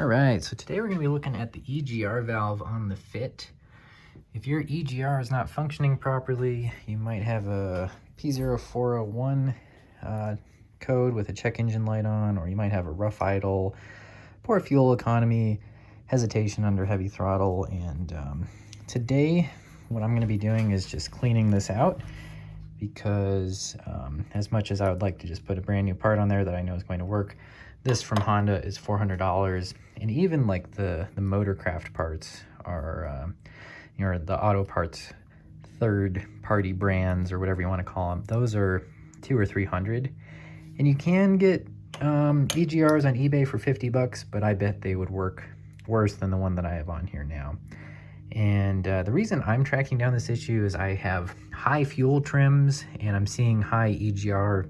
All right, so today we're going to be looking at the EGR valve on the Fit. If your EGR is not functioning properly, you might have a P0401 code with a check engine light on, or you might have a rough idle, poor fuel economy, hesitation under heavy throttle. And today what I'm going to be doing is just cleaning this out, because as much as I would like to just put a brand new part on there that I know is going to work, this from Honda is $400, and even like the Motorcraft parts are, the auto parts, third-party brands or whatever you want to call them. Those are $200 or $300, and you can get EGRs on eBay for $50, but I bet they would work worse than the one that I have on here now. And the reason I'm tracking down this issue is I have high fuel trims and I'm seeing high EGR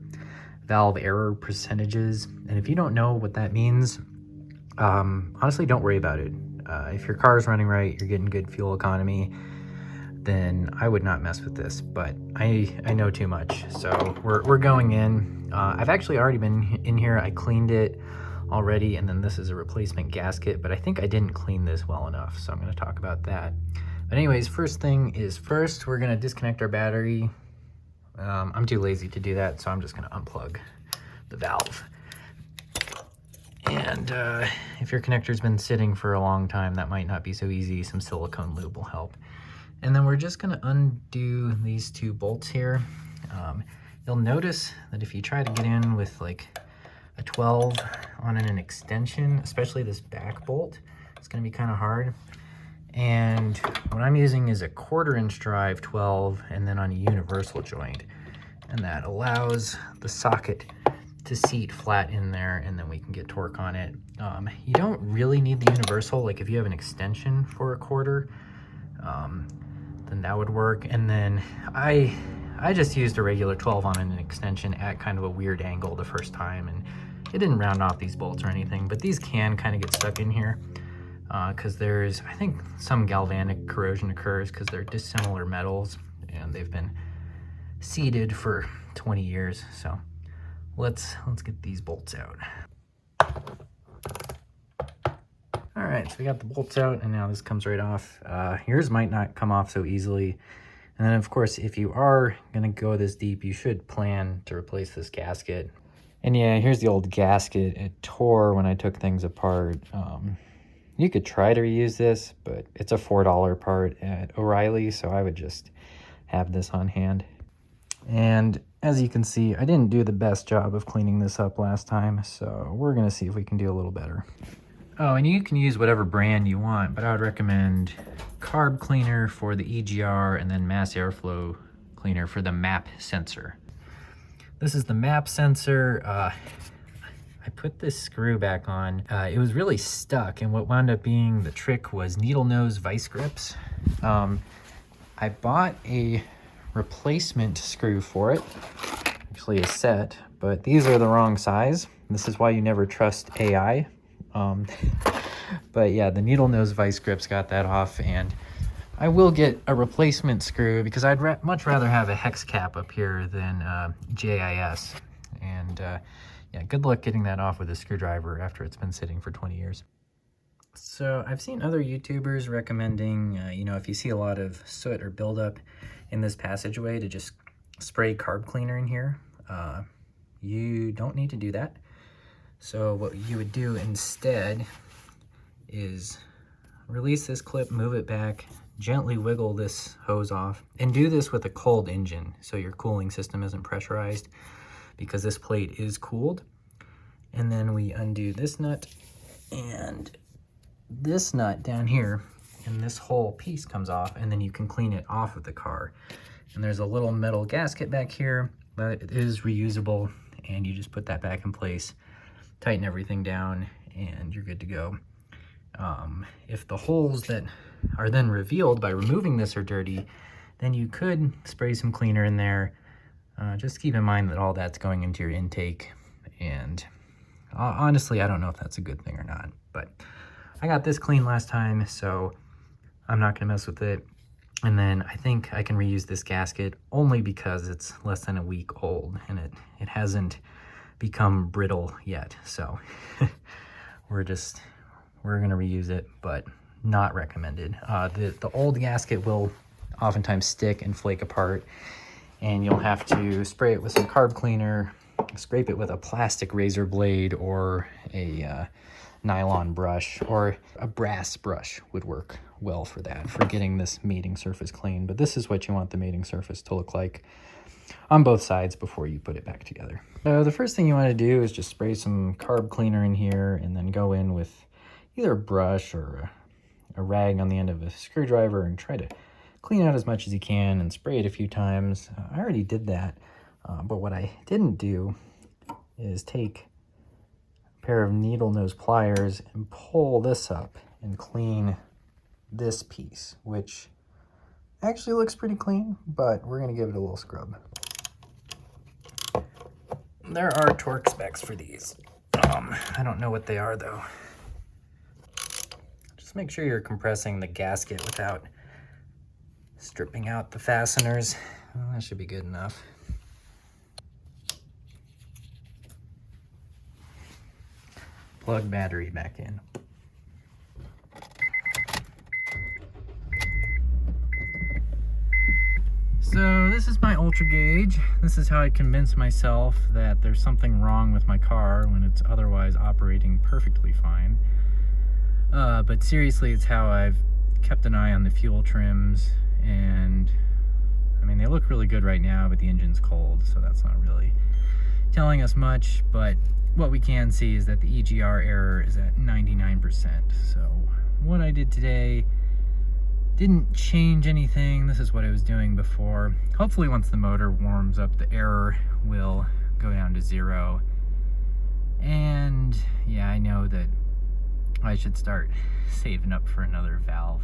valve error percentages. And if you don't know what that means, honestly, don't worry about it. If your car is running right, you're getting good fuel economy, then I would not mess with this. But I know too much, so we're going in. I've actually already been in here. I cleaned it already, and then this is a replacement gasket, but I think I didn't clean this well enough, so I'm going to talk about that. But anyways, first thing is first, we're going to disconnect our battery. I'm too lazy to do that, so I'm just going to unplug the valve. And if your connector's been sitting for a long time, that might not be so easy. Some silicone lube will help. And then we're just going to undo these two bolts here. You'll notice that if you try to get in with like a 12 on an extension, especially this back bolt, it's going to be kind of hard. And what I'm using is a 1/4" drive 12, and then on a universal joint, and that allows the socket to seat flat in there, and then we can get torque on it. You don't really need the universal. Like if you have an extension for a 1/4, then that would work. And then I just used a regular 12 on an extension at kind of a weird angle the first time, and it didn't round off these bolts or anything, but these can kind of get stuck in here because there's, I think, some galvanic corrosion occurs because they're dissimilar metals and they've been seated for 20 years. So let's get these bolts out. All right, so we got the bolts out, and now this comes right off. Yours might not come off so easily. And then of course, if you are gonna go this deep, you should plan to replace this gasket. And yeah, here's the old gasket. It tore when I took things apart. You could try to reuse this, but it's a $4 part at O'Reilly, so I would just have this on hand. And as you can see, I didn't do the best job of cleaning this up last time, so we're gonna see if we can do a little better. Oh, and you can use whatever brand you want, but I would recommend carb cleaner for the EGR and then mass airflow cleaner for the MAP sensor. This is the MAP sensor. I put this screw back on. It was really stuck, and what wound up being the trick was needle nose vice grips. I bought a replacement screw for it, actually a set, but these are the wrong size. This is why you never trust AI. But yeah, the needle nose vice grips got that off, and I will get a replacement screw because I'd much rather have a hex cap up here than JIS. And yeah, good luck getting that off with a screwdriver after it's been sitting for 20 years. So I've seen other YouTubers recommending, if you see a lot of soot or buildup in this passageway, to just spray carb cleaner in here. You don't need to do that. So what you would do instead is release this clip, move it back, gently wiggle this hose off, and do this with a cold engine so your cooling system isn't pressurized, because this plate is cooled. And then we undo this nut and this nut down here, and this whole piece comes off, and then you can clean it off of the car. And there's a little metal gasket back here that is reusable, and you just put that back in place, tighten everything down, and you're good to go. If the holes that are then revealed by removing this are dirty, then you could spray some cleaner in there. Just keep in mind that all that's going into your intake, and honestly, I don't know if that's a good thing or not, but I got this clean last time, so I'm not gonna mess with it. And then I think I can reuse this gasket only because it's less than a week old and it hasn't become brittle yet. So we're we're going to reuse it, but not recommended. The old gasket will oftentimes stick and flake apart, and you'll have to spray it with some carb cleaner, scrape it with a plastic razor blade or a nylon brush, or a brass brush would work well for that, for getting this mating surface clean. But this is what you want the mating surface to look like on both sides before you put it back together. So the first thing you want to do is just spray some carb cleaner in here, and then go in with either a brush or a rag on the end of a screwdriver and try to clean out as much as you can and spray it a few times. I already did that, but what I didn't do is take a pair of needle nose pliers and pull this up and clean this piece, which actually looks pretty clean, but we're going to give it a little scrub. There are torque specs for these. I don't know what they are though. Just make sure you're compressing the gasket without stripping out the fasteners. Well, that should be good enough. Plug battery back in. So this is my ultra gauge. This is how I convince myself that there's something wrong with my car when it's otherwise operating perfectly fine. But seriously, it's how I've kept an eye on the fuel trims, and I mean, they look really good right now, but the engine's cold, so that's not really telling us much. But what we can see is that the EGR error is at 99%. So what I did today didn't change anything. This is what I was doing before. Hopefully once the motor warms up, the error will go down to 0. And yeah, I know that I should start saving up for another valve.